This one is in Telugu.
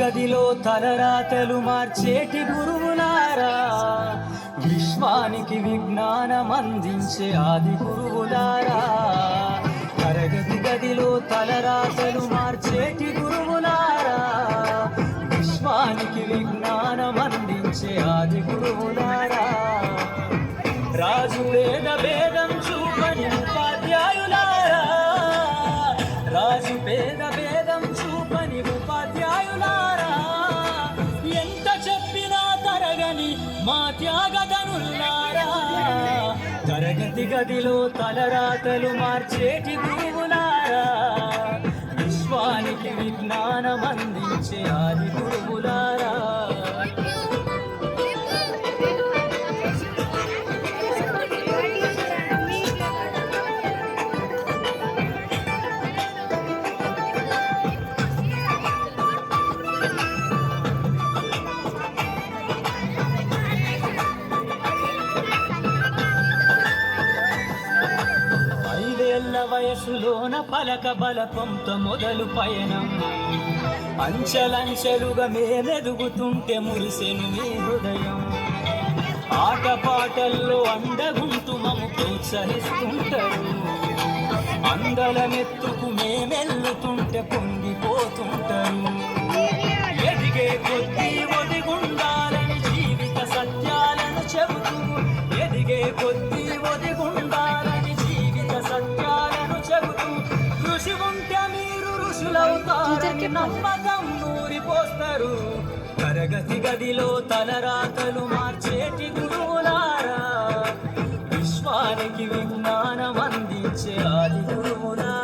గదిలో తలరాతలు మార్చేటి గురువులారా, విశ్వానికి విజ్ఞానం అందించే ఆది గురువులారా. తరగతి గదిలో తలరాతలు మార్చేటి గురువులారా, విశ్వానికి విజ్ఞానం అందించే ఆది గురువులారా. రాజు పేద భేదం చూపని ఉపాధ్యాయులారా, రాజు పేద భేదం చూపని ఉపాధ్యాయులారా. ఎంత చెప్పినా తరగని మా త్యాగధనులారా, తరగతి గదిలో తలరాతలు మార్చేటి గురువులారా, విశ్వానికి విజ్ఞానం అందించే ఆది గురువులారా. వయసులోన పలక బలపంతో మొదలు పయనం, అంచెలంచెలుగా మేమెదుగుతుంటే మురిసెను మీ హృదయం. ఆటపాటల్లో అండగుంటూ మము ప్రోత్సహిస్తుంటారు, అందలమెత్తుకు మేమెల్లుతుంటే పొంగిపోతుంటారు. ఎదిగే కొద్దీ ఒదిగుండాలని జీవిత సత్యాలను చెబుతూ, ఎదిగే కొద్దీ ఒదిగుండాలని జీవిత సత్యాలను చెబుతూ, ఋషి ఉంటే మీరు ఋషులవుతారని నమ్మకం నూరిపోస్తారు. తరగతి గదిలో తలరాతలు మార్చేటి గురువులారా, విశ్వానికి విజ్ఞానం అందించే ఆది గురువులారా.